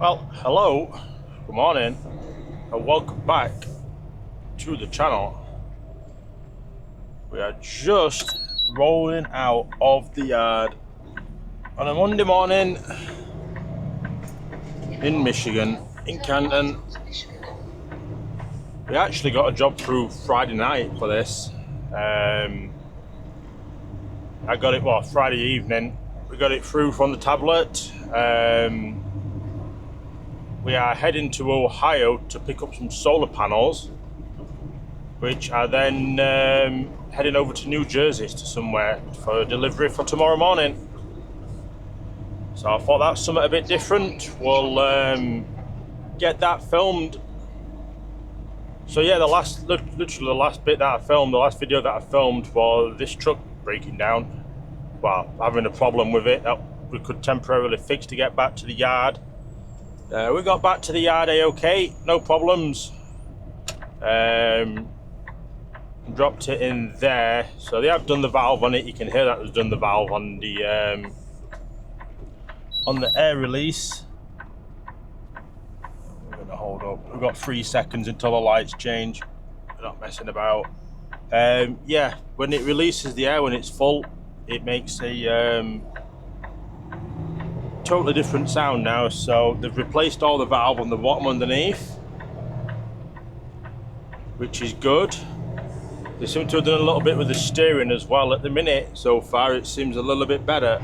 Well, hello, good morning, and welcome back to the channel. We are just rolling out of the yard on a Monday morning in Michigan, in Canton. We actually got a job through Friday night for this. I got it, Friday evening. We got it through from the tablet. We are heading to Ohio to pick up some solar panels, which are then heading over to New Jersey to somewhere for delivery for tomorrow morning. So I thought that's something a bit different. We'll get that filmed. So yeah, literally the last bit that I filmed, the last video that I filmed was this truck breaking down. Well, having a problem with it that we could temporarily fix to get back to the yard. We got back to the yard a-okay, no problems. Dropped it in there, so they have done the valve on it. You can hear that they've done the valve on the air release. We're gonna hold up. We've got 3 seconds until the lights change. We're not messing about. Yeah, when it releases the air when it's full, it makes a totally different sound now. So they've replaced all the valve on the bottom underneath, which is good. They seem to have done a little bit with the steering as well at the minute. So far it seems a little bit better.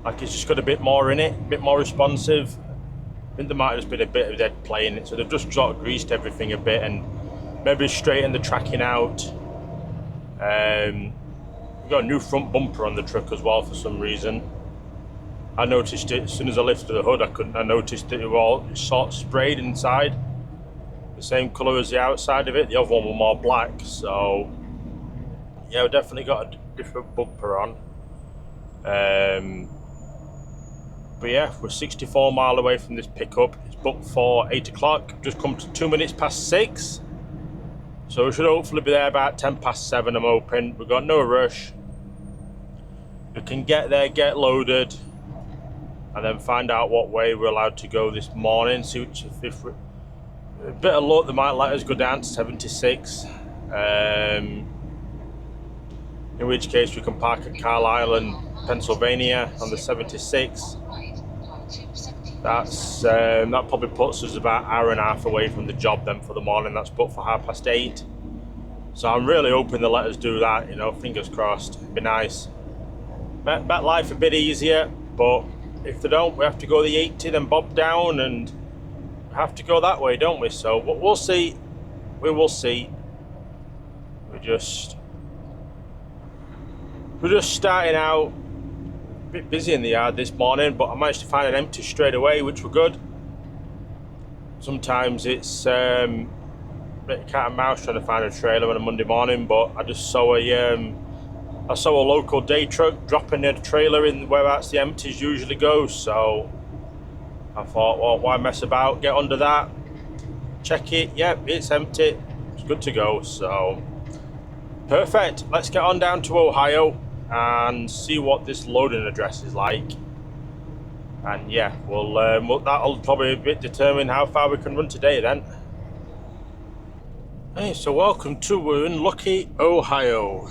Like it's just got a bit more in it, a bit more responsive. I think there might have just been a bit of dead play in it, so they've just sort of greased everything a bit and maybe straightened the tracking out. We've got a new front bumper on the truck as well for some reason. I noticed it as soon as I lifted the hood. I noticed that it was all sort of sprayed inside, the same colour as the outside of it. The other one was more black. So yeah, we definitely got a different bumper on. But yeah, we're 64 mile away from this pickup. It's booked for 8 o'clock. Just come to 2 minutes past 6. So we should hopefully be there about 10 past 7, I'm hoping. We've got no rush. We can get there, get loaded, and then find out what way we're allowed to go this morning. See if a bit of luck, they might let us go down to 76. In which case we can park at Carlisle and Pennsylvania on the 76. That probably puts us about an hour and a half away from the job then for the morning. That's booked for 8:30. So I'm really hoping they'll let us do that, you know, fingers crossed. It'd be nice. Make life a bit easier, but if they don't, we have to go the 80, then bob down, and we have to go that way, don't we? So we'll see. We will see. We're just starting out. A bit busy in the yard this morning, but I managed to find an empty straight away, which were good. Sometimes it's a bit of cat and mouse trying to find a trailer on a Monday morning, but I just saw a local day truck dropping a trailer in whereabouts the empties usually go. So I thought, well, why mess about? Get under that, check it. Yep, it's empty. It's good to go. So perfect. Let's get on down to Ohio and see what this loading address is like. And yeah, that'll probably a bit determine how far we can run today then. Hey, so welcome to, we're in Lucky, Ohio.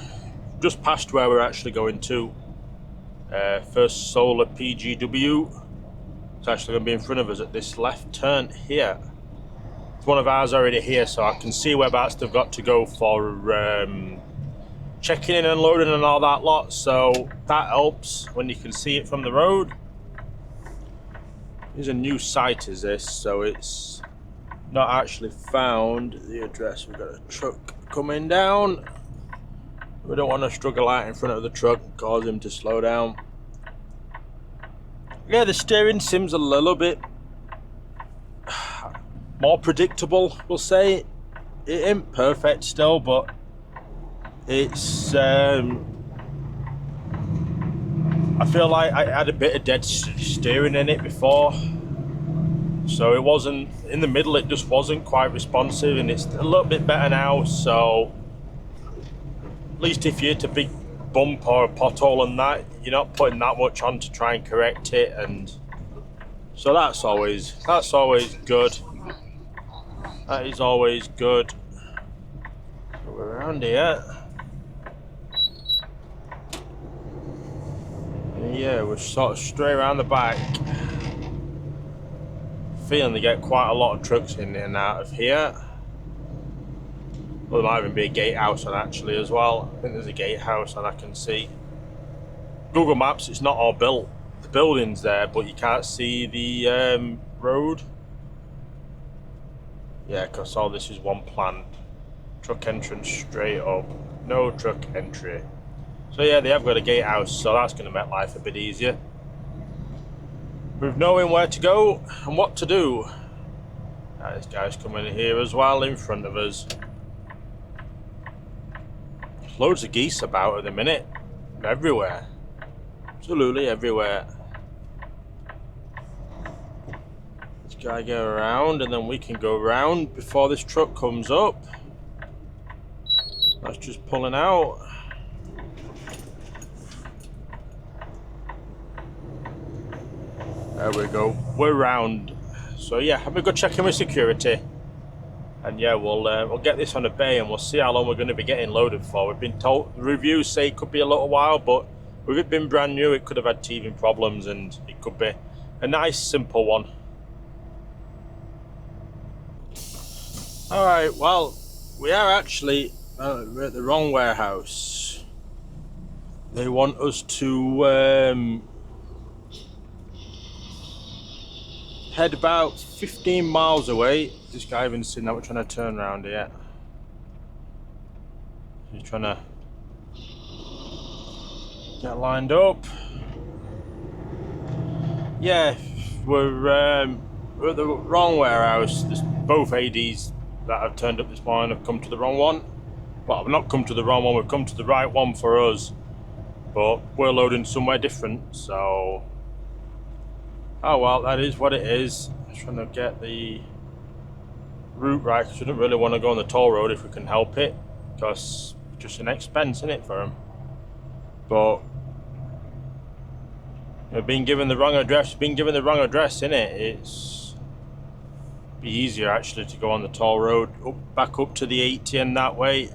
Just past where we're actually going to. First Solar PGW. It's actually going to be in front of us at this left turn here. It's one of ours already here, so I can see whereabouts they've got to go for checking in and loading and all that lot, so that helps when you can see it from the road. Here's a new site is this, so it's not actually found the address. We've got a truck coming down. We don't want to struggle out in front of the truck and cause him to slow down. Yeah, the steering seems a little bit more predictable, we'll say. It ain't perfect still, but it's I feel like I had a bit of dead steering in it before, so it wasn't in the middle. It just wasn't quite responsive, and it's a little bit better now. So at least if you're to be bump or a pothole and that, you're not putting that much on to try and correct it, and so that's always good. That is always good. So we're around here. And yeah, we're sort of straight around the back. Feeling they get quite a lot of trucks in and out of here. Well, there might even be a gatehouse on actually as well. I think there's a gatehouse and I can see. Google Maps, it's not all built. The building's there, but you can't see the road. Yeah, because all this is one plant. Truck entrance straight up. No truck entry. So yeah, they have got a gatehouse, so that's going to make life a bit easier. With knowing where to go and what to do. This guy's coming in here as well in front of us. There's loads of geese about at the minute. They're everywhere. Absolutely everywhere. This guy go around and then we can go around before this truck comes up. That's just pulling out. There we go. We're round. So yeah, have a good check in with security. And yeah, we'll get this on a bay and we'll see how long we're going to be getting loaded for. We've been told, the reviews say it could be a little while, but with it being brand new, it could have had teething problems and it could be a nice simple one. Alright, well, we are actually we're at the wrong warehouse. They want us to head about 15 miles away. This guy hasn't seen that we're trying to turn around here. He's trying to get lined up. Yeah, we're at the wrong warehouse. There's both ADs that have turned up this morning have come to the wrong one. Well, I've not come to the wrong one, we've come to the right one for us. But we're loading somewhere different, so... Oh well, that is what it is. I'm trying to get the route right, because we don't really want to go on the toll road if we can help it, because it's just an expense, isn't it, for them? But being given the wrong address, isn't it? It's be easier actually to go on the toll road back up to the 80 and that way.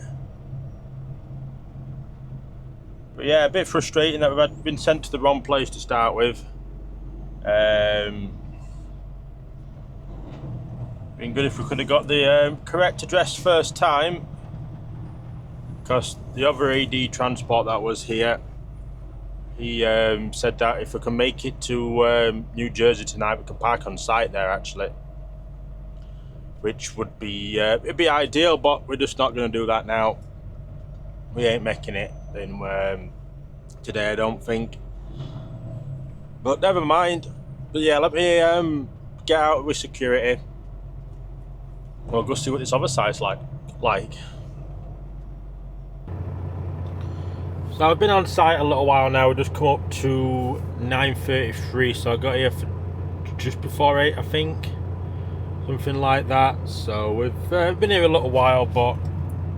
But yeah, a bit frustrating that we've been sent to the wrong place to start with. Been good if we could have got the correct address first time, because the other AD transport that was here, he said that if we can make it to New Jersey tonight, we can park on site there actually, which would be it'd be ideal, but we're just not going to do that now. We ain't making it in today, I don't think. But never mind. But yeah, let me get out with security. We'll go see what this other side's like. So I've been on site a little while now. We've just come up to 9:33, so I got here for just before 8, I think, something like that. So we've been here a little while, but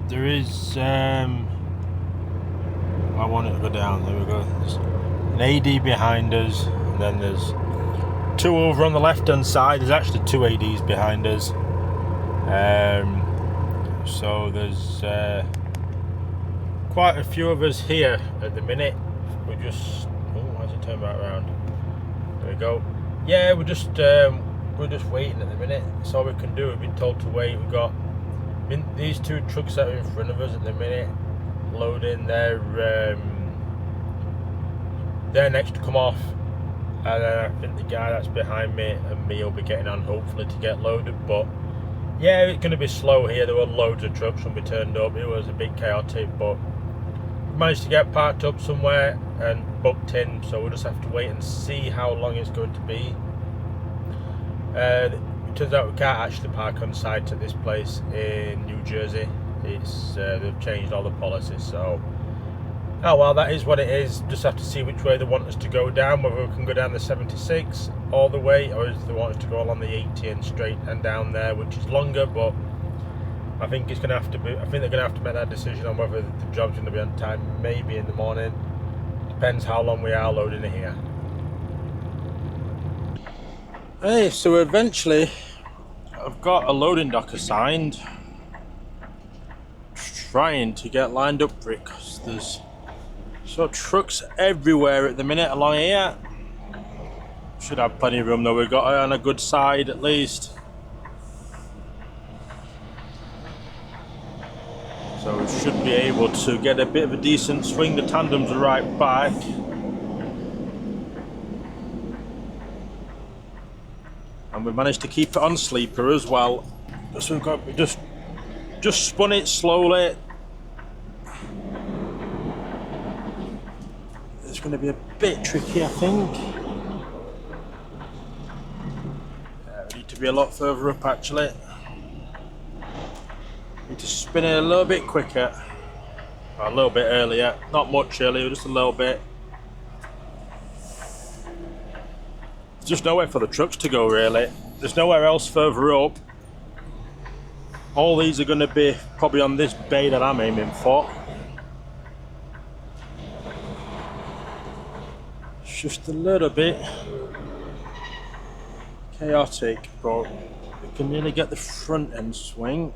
there is I want it to go down. There we go. There's an AD behind us, and then there's two over on the left hand side. There's actually two ADs behind us. So there's quite a few of us here at the minute. We're just why does it turn back around? There we go. Yeah, we're just waiting at the minute. That's all we can do. We've been told to wait. We've got these two trucks that are in front of us at the minute loading. They're next to come off, and then I think the guy that's behind me and me will be getting on hopefully to get loaded. But yeah, it's going to be slow here. There were loads of trucks when we turned up. It was a bit chaotic, but we managed to get parked up somewhere and booked in, so we'll just have to wait and see how long it's going to be. It turns out we can't actually park on site at this place in New Jersey. It's they've changed all the policies, so oh well, that is what it is. Just have to see which way they want us to go down, whether we can go down the 76 all the way, or if they want us to go along the 80 and straight and down there, which is longer, but I think it's going to have to be. I think they're going to have to make that decision on whether the job's going to be on time. Maybe in the morning. Depends how long we are loading it here. Hey, so eventually, I've got a loading dock assigned. Trying to get lined up for it because there's trucks everywhere at the minute along here. Should have plenty of room though. We've got it on a good side at least. So we should be able to get a bit of a decent swing. The tandems are right back. And we managed to keep it on sleeper as well. So we've got just spun it slowly. It's going to be a bit tricky, I think. Yeah, we need to be a lot further up actually. Need to spin it a little bit quicker. Or a little bit earlier. Not much earlier, just a little bit. There's just nowhere for the trucks to go really. There's nowhere else further up. All these are going to be probably on this bay that I'm aiming for. It's just a little bit chaotic, but we can nearly get the front end swing.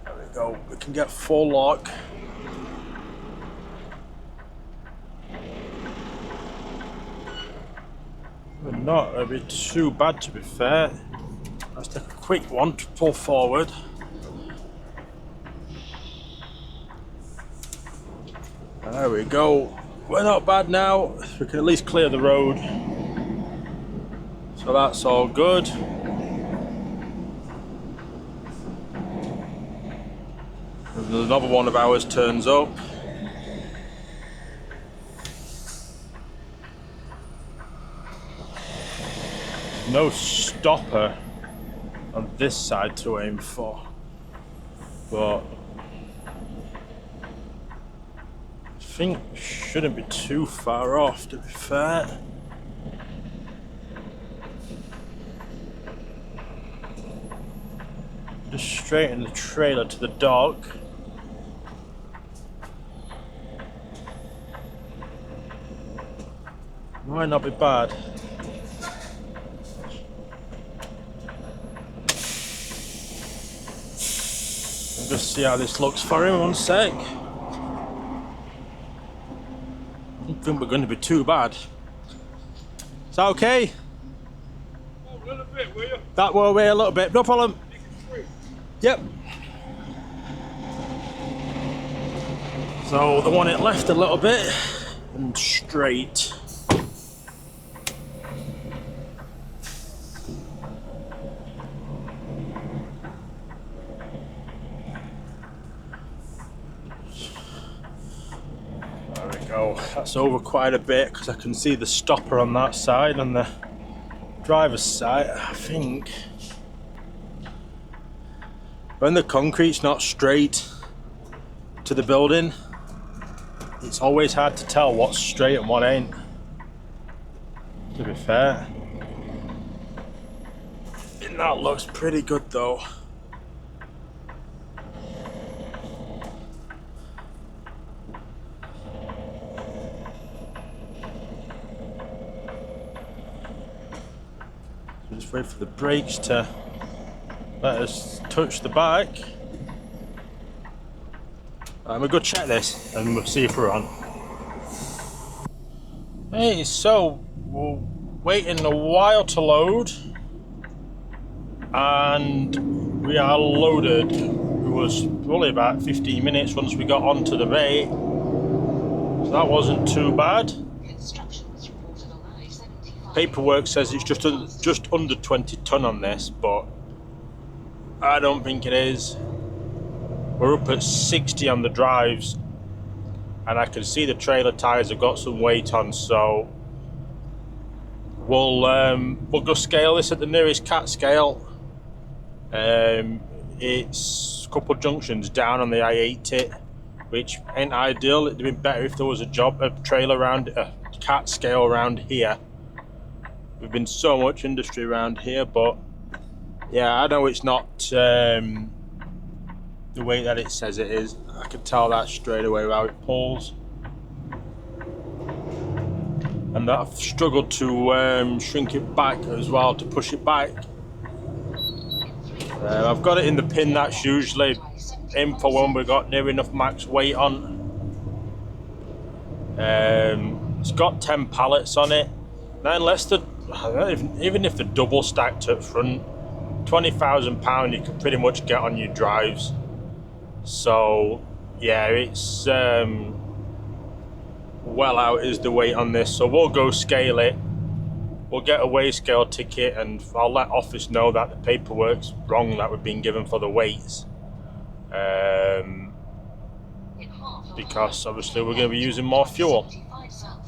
There we go, we can get full lock. But not a bit too bad to be fair. Let's take a quick one to pull forward. There we go. We're not bad now. We can at least clear the road. So that's all good. Another one of ours turns up. No stopper on this side to aim for, but I think shouldn't be too far off to be fair. Just straighten the trailer to the dock. Might not be bad. Just see how this looks for him, one sec. I don't think we're going to be too bad. Is that okay? Oh, a little bit, will you? That will weigh a little bit, no problem. Yep. So the one it left a little bit and straight. That's over quite a bit because I can see the stopper on that side, on the driver's side. I think when the concrete's not straight to the building, it's always hard to tell what's straight and what ain't, to be fair. And that looks pretty good though. Just wait for the brakes to let us touch the bike. We'll go check this and we'll see if we're on. Hey, so we're waiting a while to load and we are loaded. It was probably about 15 minutes once we got onto the bay, so that wasn't too bad. Paperwork says it's just under 20 ton on this, but I don't think it is. We're up at 60 on the drives, and I can see the trailer tires have got some weight on, so we'll go scale this at the nearest cat scale. It's a couple of junctions down on the I-80, which ain't ideal. It'd been better if there was a trailer around, a cat scale around here. We've been so much industry around here, but yeah, I know it's not the weight that it says it is. I can tell that straight away how it pulls. And I've struggled to shrink it back as well, to push it back. I've got it in the pin that's usually in for when we've got near enough max weight on. It's got 10 pallets on it. Now, unless even if they're double stacked up front, £20,000 you can pretty much get on your drives. So yeah, it's well out is the weight on this. So we'll go scale it. We'll get a weigh scale ticket, and I'll let office know that the paperwork's wrong that we've been given for the weights. Because obviously we're going to be using more fuel.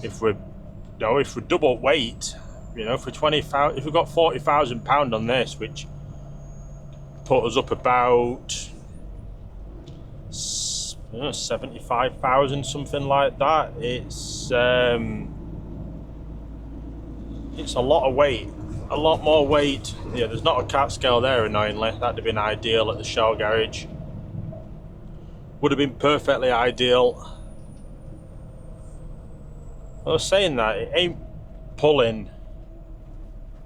If we're double weight, if we've got £40,000 on this, which put us up about 75,000, something like that. It's a lot of weight, a lot more weight. Yeah, there's not a cat scale there, annoyingly. That'd have been ideal at the Shell garage. Would have been perfectly ideal. I was saying that it ain't pulling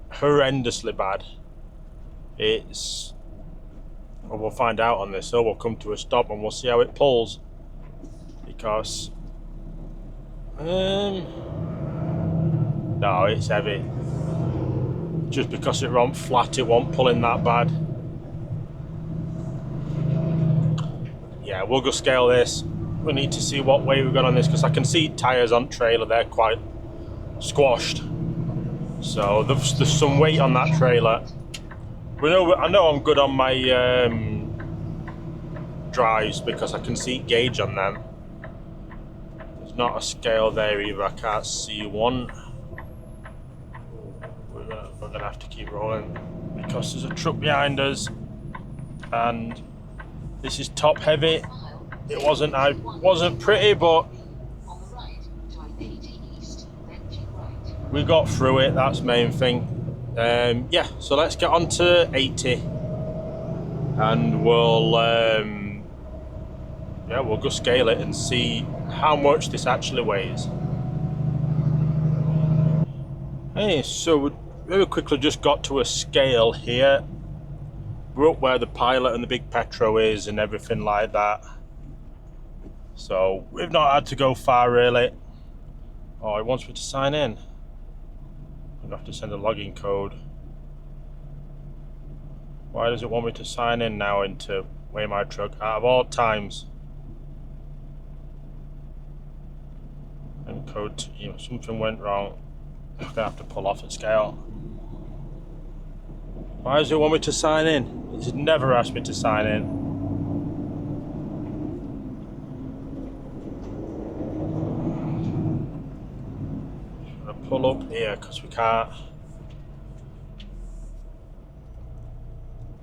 horrendously bad. It's, well, we'll find out on this. So we'll come to a stop and we'll see how it pulls. Because no, it's heavy. Just because it runs flat, it won't pull in that bad. Yeah, we'll go scale this. We need to see what weight we've got on this, because I can see tyres on trailer, they're quite squashed. So there's some weight on that trailer. I know I'm good on my drives because I can see gauge on them. There's not a scale there either, I can't see one. We're gonna have to keep rolling because there's a truck behind us, and this is top heavy. It wasn't pretty, but we got through it. That's the main thing. Yeah, so let's get on to 80, and we'll go scale it and see how much this actually weighs. Hey, so we very quickly just got to a scale here. We're up where the pilot and the big Petro is and everything like that. So we've not had to go far really. Oh, it wants me to sign in. I'm gonna have to send a login code. Why does it want me to sign in now into Weigh My Truck out of all times? And code, something went wrong. I'm gonna have to pull off a scale. Why does it want me to sign in? It's never asked me to sign in. Pull up here because we can't.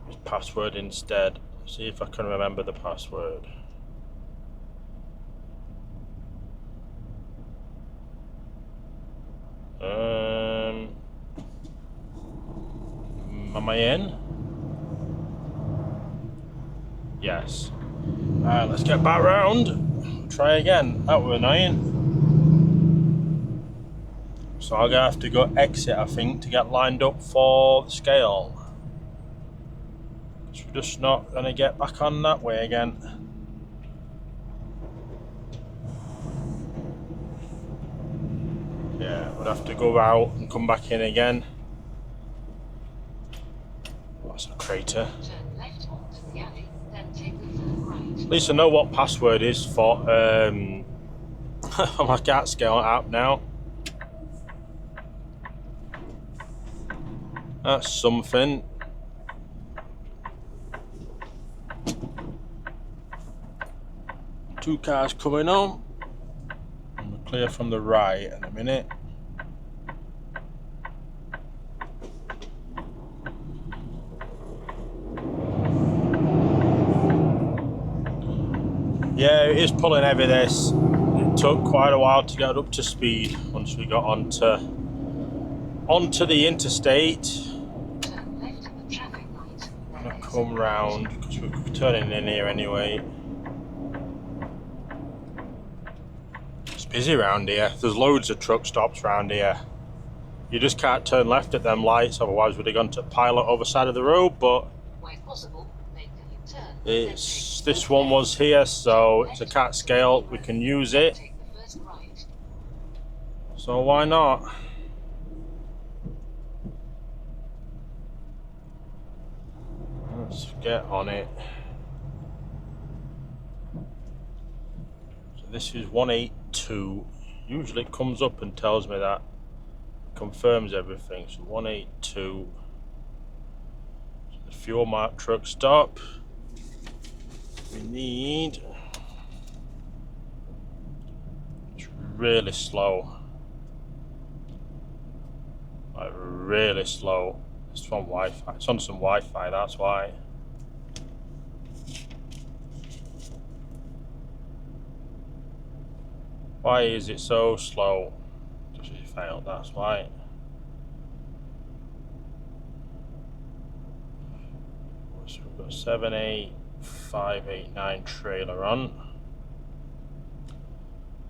Use password instead. See if I can remember the password. Am I in? Yes. Alright, let's get back round. Try again. That was annoying. So I'm gonna have to go exit, I think, to get lined up for the scale. So we're just not gonna get back on that way again. Yeah, we'd have to go out and come back in again. That's a crater. At least I know what password is for my cat scale app now. That's something. Two cars coming on. And we're clear from the right in a minute. Yeah, it is pulling heavy this. It took quite a while to get up to speed once we got onto onto the interstate. Turn left at the traffic light. I'm gonna come round because we're turning in here anyway. It's busy around here. There's loads of truck stops around here. You just can't turn left at them lights, otherwise we'd have gone to pilot over side of the road, but Where possible, make a U-turn. it's this one was here, so it's a cat scale, we can use it. Take the first right. So why not? Let's get on it. So this is 182. Usually it comes up and tells me that. Confirms everything. So 182. So the fuel mark truck stop. We need. It's really slow. Like really slow. It's on Wi-Fi. It's on some Wi-Fi. That's why. Why is it so slow? Because it failed. That's why. So we've got 78589 trailer on.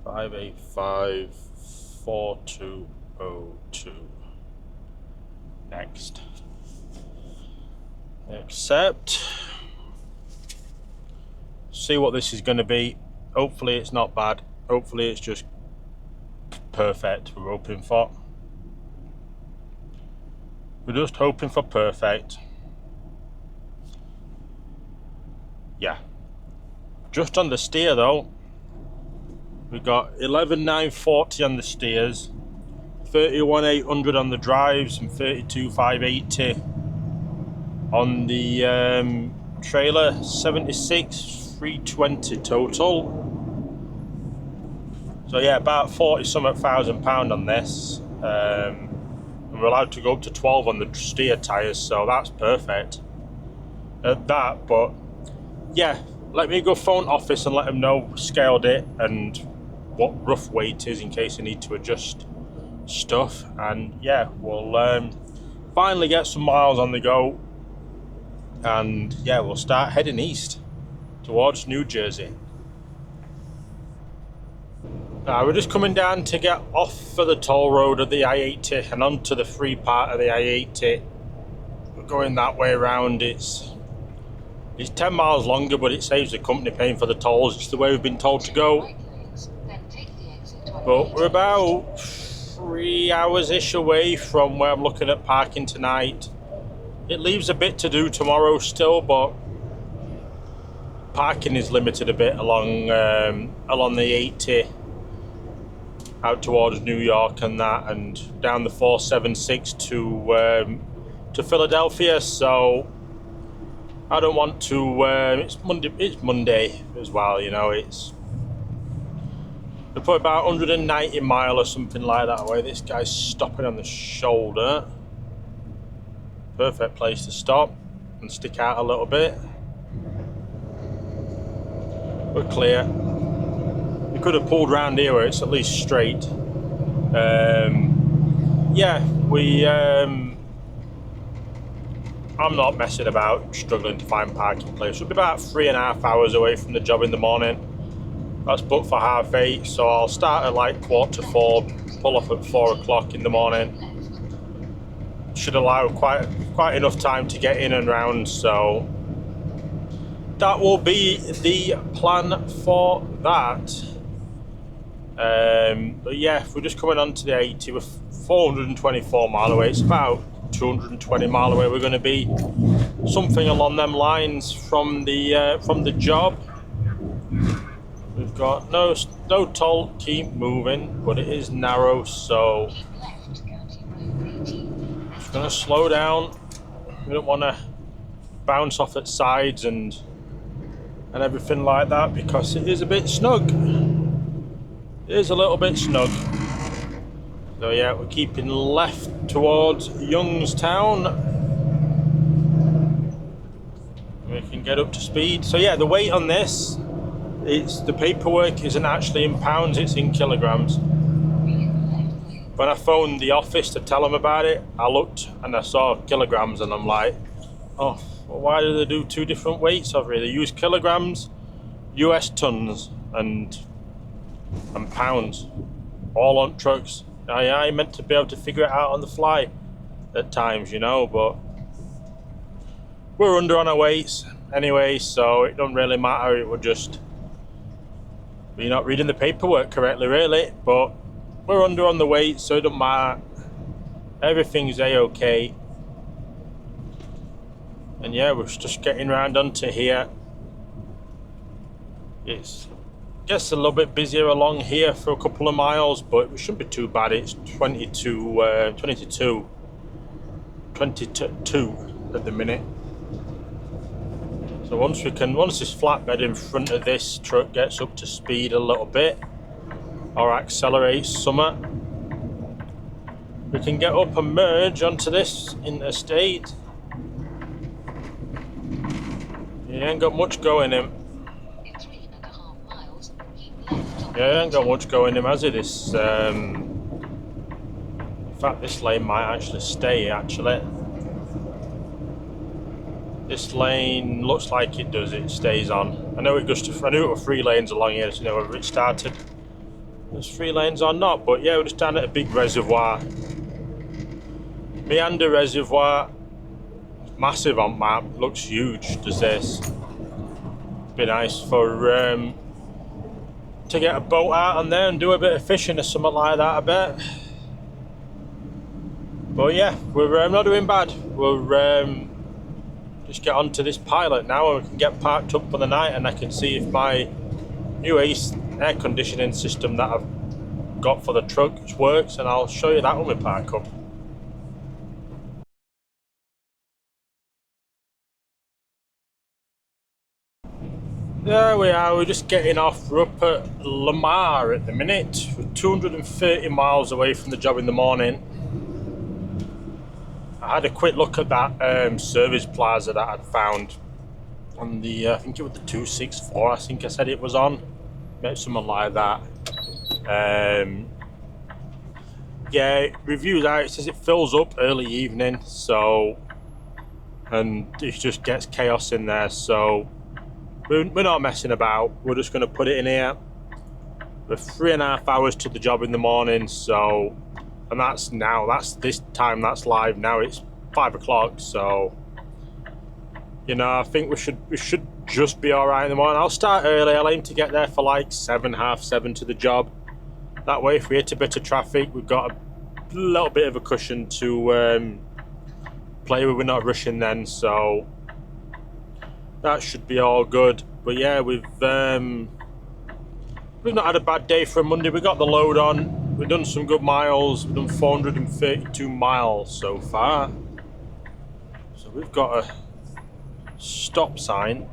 5854202. Next. Accept. See what this is going to be. Hopefully it's not bad. Hopefully it's just perfect. We're hoping for. We're just hoping for perfect. Yeah. Just on the steer though. We got 11,940 on the steers. 31,800 on the drives and 32,580 on the trailer. 76,320 total. So yeah, about 40-something £1,000 on this. And we're allowed to go up to 12 on the steer tyres, so that's perfect at that. But yeah, let me go phone office and let them know scaled it and what rough weight is in case I need to adjust stuff. And yeah, we'll finally get some miles on the go, and yeah, we'll start heading east towards New Jersey. Now we're just coming down to get off for the toll road of the I-80 and onto the free part of the I-80. We're going that way around. It's 10 miles longer, but it saves the company paying for the tolls. It's the way we've been told to go. But we're about 3 hours-ish away from where I'm looking at parking tonight. It leaves a bit to do tomorrow still, but parking is limited a bit along the 80 out towards New York and that, and down the 476 to Philadelphia. So I don't want to. It's Monday as well, you know. They put about 190 mile or something like that away. This guy's stopping on the shoulder. Perfect place to stop and stick out a little bit. We're clear. We could have pulled round here where it's at least straight. Yeah, I'm not messing about, struggling to find parking place. We'll be about 3.5 hours away from the job in the morning. That's booked for 8:30, so I'll start at like 4:45, pull off at 4 o'clock in the morning. Should allow quite enough time to get in and round, so that will be the plan for that. But yeah, if we're just coming onto the 80, we're 424 mile away. It's about 220 mile away. We're going to be something along them lines from the job. We've got no toll, keep moving, but it is narrow, so just going to slow down. We don't want to bounce off at sides and everything like that because it is a bit snug. It is a little bit snug. So yeah, we're keeping left towards Youngstown. We can get up to speed. So yeah, the weight on this, the paperwork isn't actually in pounds, it's in kilograms. when I phoned the office to tell them about it, I looked and I saw kilograms, and I'm like, oh, well, why do they do two different weights over here? They use kilograms, US tons, and pounds, all on trucks. I meant to be able to figure it out on the fly at times, you know, but we're under on our weights anyway, so it don't really matter. It would just be not reading the paperwork correctly, really, but we're under on the weight, so it don't matter. Everything's a-okay. And yeah, we're just getting round onto here. It gets a little bit busier along here for a couple of miles, but it shouldn't be too bad. It's 22 at the minute. So once this flatbed in front of this truck gets up to speed a little bit, or accelerates somewhat, we can get up and merge onto this interstate. He ain't got much going him. In 3.5 miles, keep left on Yeah, he ain't got much going him, has he? This, in fact, this lane might actually stay, actually. This lane looks like it does, it stays on. I know it goes to, I knew it were 3 lanes along here, so you know whether it started. There's 3 lanes or not, but yeah, we're just down at a big reservoir. Meander Reservoir. Massive on map, looks huge, does this. Be nice for to get a boat out on there and do a bit of fishing or something like that, I bet. But yeah, we're not doing bad. We'll just get onto this pilot now, and we can get parked up for the night, and I can see if my new air conditioning system that I've got for the truck works, and I'll show you that when we park up. There we are, we're just getting off. We're up at Lamar at the minute. We're 230 miles away from the job in the morning. I had a quick look at that service plaza that I'd found on the, I think it was the 264, I think I said it was on. Maybe something like that. Yeah, reviews out, it says it fills up early evening, so, and it just gets chaos in there, so we're not messing about. We're just going to put it in here. We're 3.5 hours to the job in the morning, so, and that's now, that's this time, that's live now. It's 5 o'clock, so you know, I think we should just be all right in the morning. I'll start early. I'll aim to get there for like 7, half 7 to the job. That way, if we hit a bit of traffic, we've got a little bit of a cushion to play with. We're not rushing then, so that should be all good. But yeah, we've not had a bad day for a Monday. We got the load on. We've done some good miles. We've done 432 miles so far. So we've got a stop sign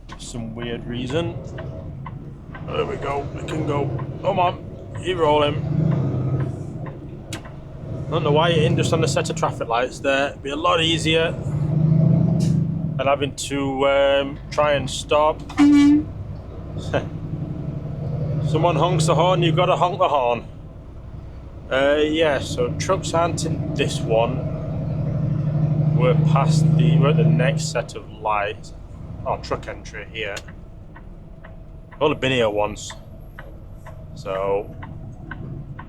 for some weird reason. There we go. We can go. Come on, you rolling. I don't know why you're in just on a set of traffic lights there. It'd be a lot easier and having to try and stop. Someone honks the horn, you've got to honk the horn. Yeah, so trucks aren't in this one. We're at the next set of lights. Oh, truck entry here. I've only been here once. So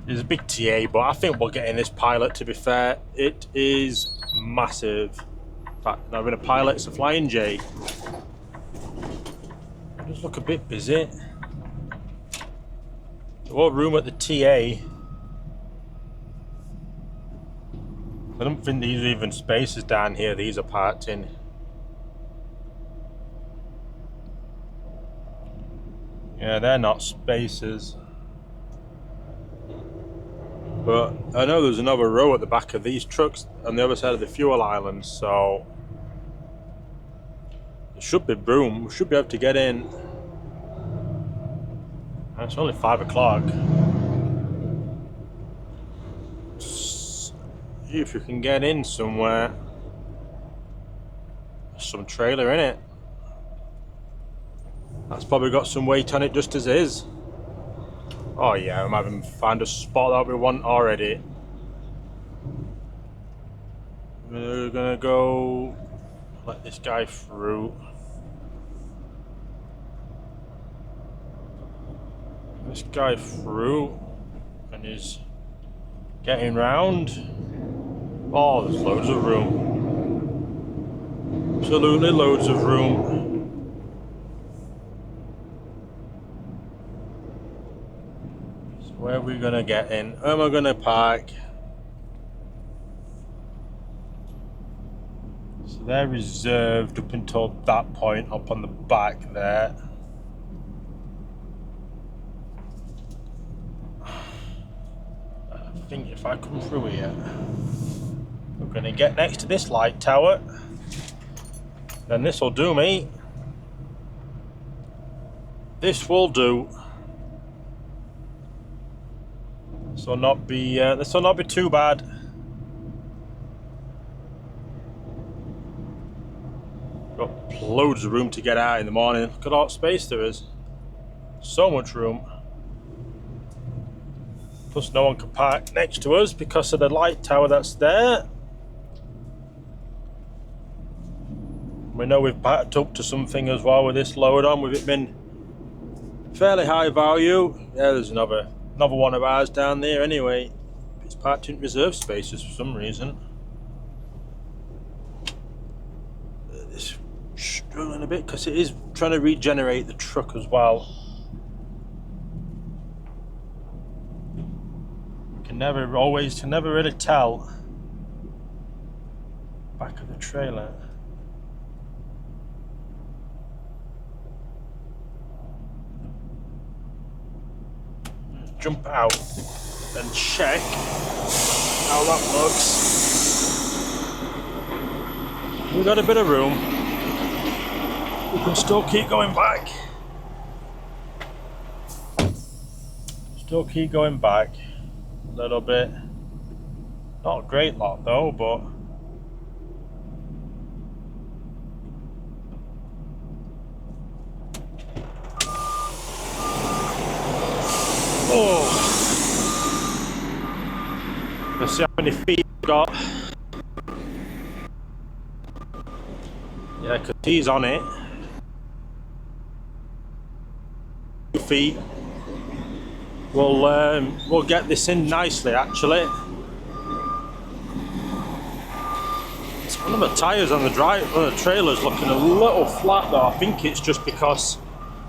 it's a big TA, but I think we'll get in this pilot, to be fair. It is massive. In fact, not even a pilot, it's a Flying J. It does look a bit busy. More room at the TA. I don't think these are even spaces down here. These are parked in. Yeah, they're not spaces. But I know there's another row at the back of these trucks on the other side of the fuel island, so there should be room. We should be able to get in. It's only 5 o'clock. See if you can get in somewhere. There's some trailer in it. That's probably got some weight on it just as is. Oh yeah, I'm having found a spot that we want already. We're gonna go let this guy through. This guy through and he's getting round. Oh, there's loads of room. Absolutely loads of room. So where are we gonna get in? Where am I gonna park? So they're reserved up until that point, up on the back there. I think if I come through here, we're gonna get next to this light tower. Then this will do me. This will do. This will not be too bad. Got loads of room to get out in the morning. Look at all that space there is. So much room. Plus no one can park next to us because of the light tower that's there. We know we've parked up to something as well with this lowered on, with it been fairly high value. Yeah, there's another one of ours down there anyway. It's parked in reserve spaces for some reason. It's struggling a bit because it is trying to regenerate the truck as well. Can never really tell back of the trailer. Jump out and check how that looks. We've got a bit of room. We can still keep going back. Still keep going back a little bit. Not a great lot though, but oh, let's see how many feet we've got. Yeah, because he's on it. 2 feet. We'll get this in nicely. Actually, one of the tyres on the trailer's looking a little flat though. I think it's just because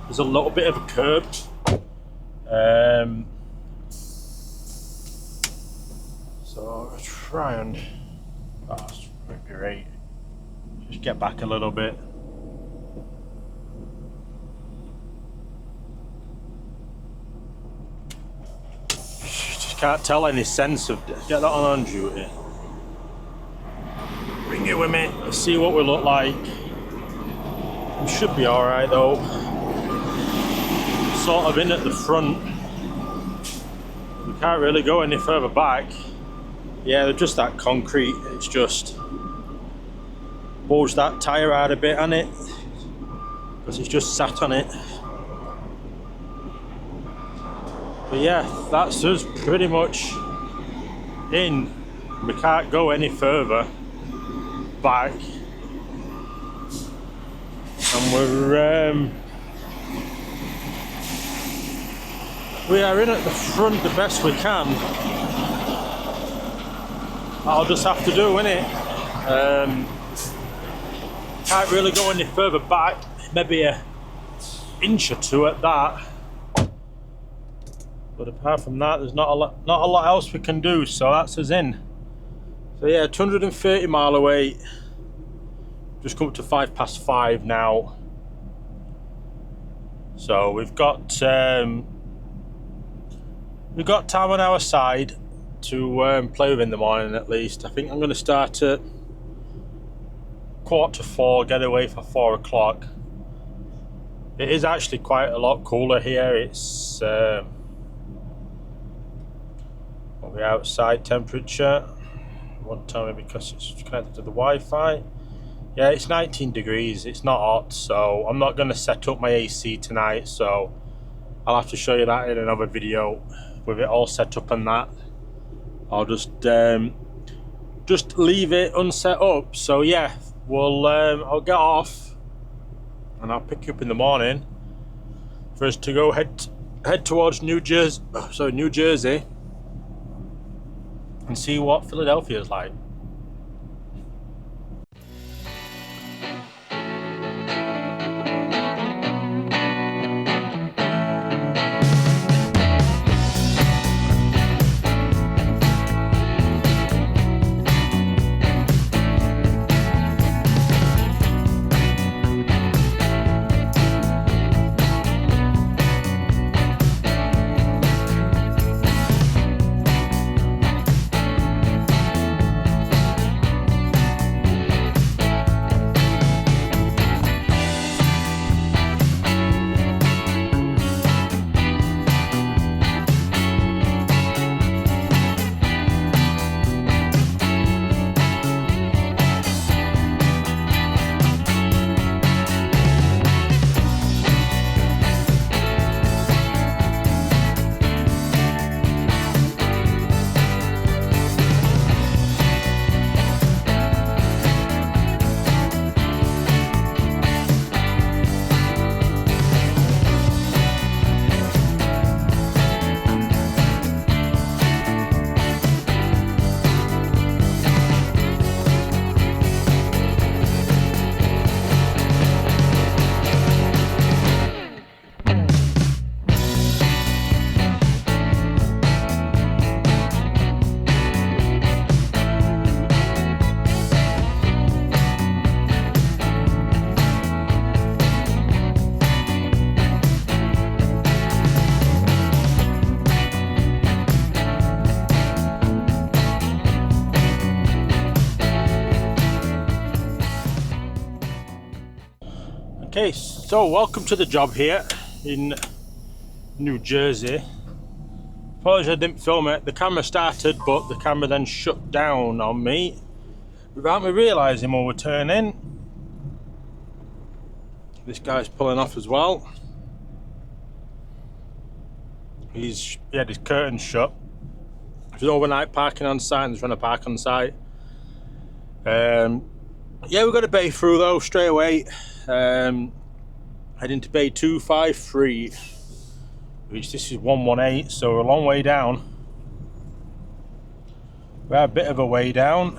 there's a little bit of a curb. So I'll try and just get back a little bit. Just can't tell any sense of get that on duty. Bring it with me. Let's see what we look like. We should be all right though. Sort of in at the front. We can't really go any further back. Yeah, they're just that concrete. It's just bulged that tyre out a bit on it because it's just sat on it. But yeah, that's us pretty much in. We can't go any further back, and we are in at the front the best we can. I'll just have to do, innit? Can't really go any further back, maybe an inch or 2 at that. But apart from that, there's not a lot else we can do, so that's us in. So yeah, 230 mile away. Just come up to 5:05 now. So we've got time on our side to play with in the morning at least. I think I'm going to start at 3:45, get away for 4 o'clock. It is actually quite a lot cooler here. It's what the outside temperature. Won't tell me because it's connected to the Wi-Fi. Yeah, it's 19 degrees. It's not hot, so I'm not going to set up my AC tonight. So I'll have to show you that in another video with it all set up and that. I'll just leave it unset up. So yeah, I'll get off and I'll pick you up in the morning for us to go head towards New Jersey and see what Philadelphia is like. Okay, so welcome to the job here in New Jersey. Apologies I didn't film it. The camera started, but the camera then shut down on me without me realising when we're turning. This guy's pulling off as well. He had his curtains shut. There's overnight parking on site and there's trying to park on site. Yeah, we've got a bay through though straight away. Heading to bay 253, which this is 118, so we're a long way down. We're a bit of a way down.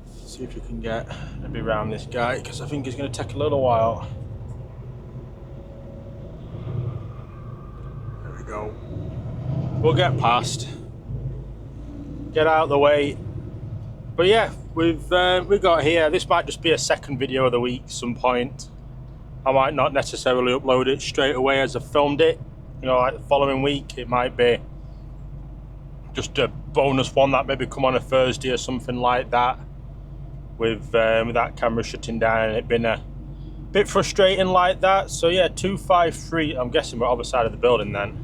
Let's see if we can get maybe around this guy, because I think it's going to take a little while. There we go. We'll get past. Get out of the way. But yeah, we've got here. This might just be a second video of the week at some point. I might not necessarily upload it straight away as I filmed it. You know, like the following week, it might be just a bonus one that maybe come on a Thursday or something like that. With that camera shutting down and it been a bit frustrating like that. So yeah, 253. I'm guessing we're other side of the building then,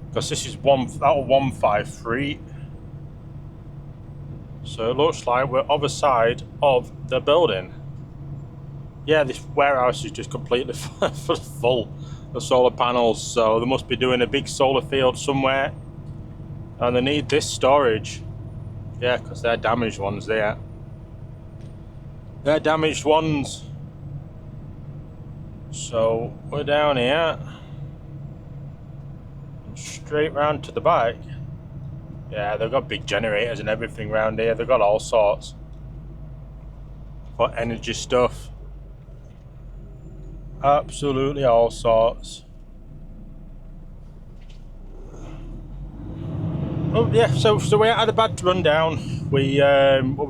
because this is 153. So it looks like we're other side of the building. Yeah, this warehouse is just completely full of solar panels, so they must be doing a big solar field somewhere and they need this storage. Yeah, because they're damaged ones there. They're damaged ones. So we're down here and straight round to the back. Yeah, they've got big generators and everything around here. They've got all sorts for energy stuff. Absolutely all sorts. Oh yeah, so we had a bad rundown. We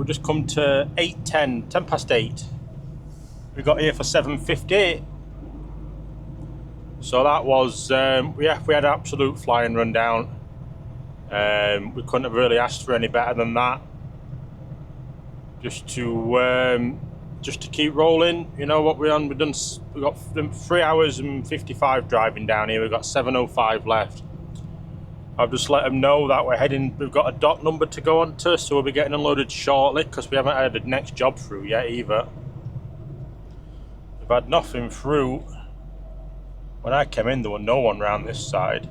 just come to 8:10, 10 past 8. We got here for 7:58. So that was yeah, we had an absolute flying rundown. We couldn't have really asked for any better than that. Just to keep rolling. You know what we're on. We got 3 hours and 55 driving down here. We've got 7:05 left. I've just let them know that we've got a dock number to go on to, so we'll be getting unloaded shortly, because we haven't had the next job through yet either. But had nothing through. When I came in, there was no one around this side.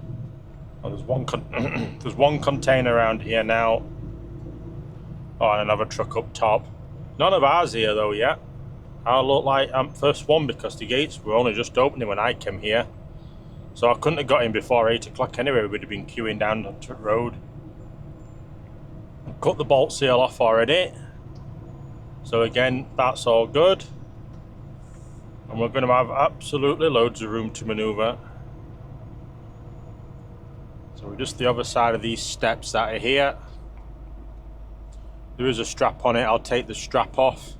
Oh, there's one there's one container around here now. Oh, and another truck up top. None of ours here though yet. I look like I'm first one because the gates were only just opening when I came here. So I couldn't have got in before 8 o'clock anyway. We'd have been queuing down the road. Cut the bolt seal off already. So again, that's all good. And we're going to have absolutely loads of room to manoeuvre. So we're just the other side of these steps that are here. There is a strap on it. I'll take the strap off.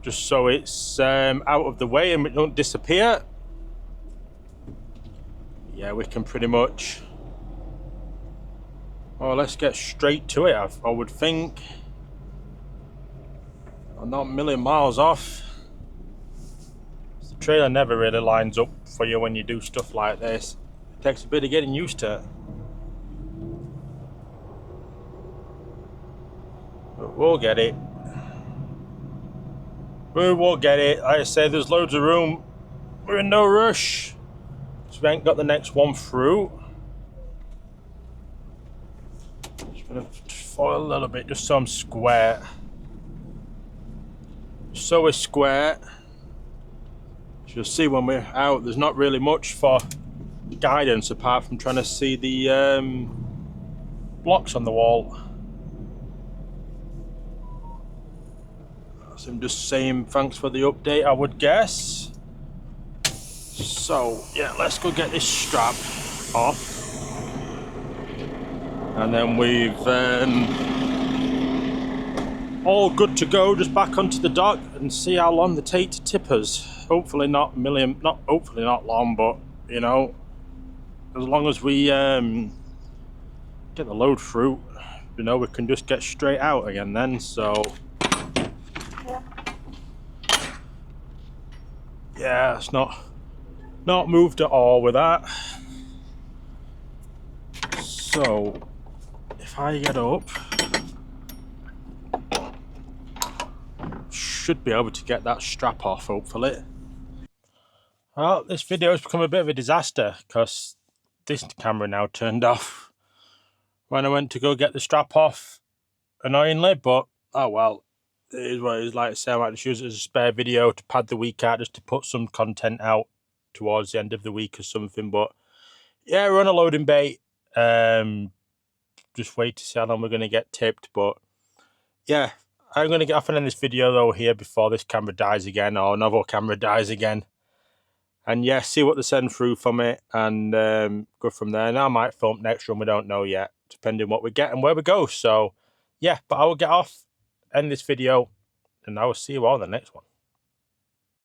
Just so it's out of the way and it don't disappear. Yeah, we can pretty much... Oh, let's get straight to it. I would think... I'm not a million miles off. The trailer never really lines up for you when you do stuff like this. It takes a bit of getting used to it. But we'll get it. We will get it. Like I say, there's loads of room. We're in no rush. So we ain't got the next one through. Just gonna foil a little bit just so I'm square. So we're square. As you'll see when we're out, there's not really much for guidance apart from trying to see the blocks on the wall. So I'm just saying thanks for the update, I would guess. So yeah, let's go get this strap off. And then we've all good to go, just back onto the dock and see how long they take to tip us. Hopefully not hopefully not long, but you know, as long as we get the load through, you know, we can just get straight out again then. So yeah, it's not moved at all with that. So if I get up, should be able to get that strap off hopefully. Well, this video has become a bit of a disaster because this camera now turned off when I went to go get the strap off, annoyingly, but oh well, it is what it is. Like I say, I might just use it as a spare video to pad the week out, just to put some content out towards the end of the week or something. But yeah, we're on a loading bay. Just wait to see how long we're going to get tipped. But yeah, I'm going to get off and end this video though here before this camera dies again, or another camera dies again. And yeah, see what they send through from it and go from there. And I might film next run, we don't know yet, depending what we get and where we go. So yeah, but I will get off, end this video, and I will see you all in the next one.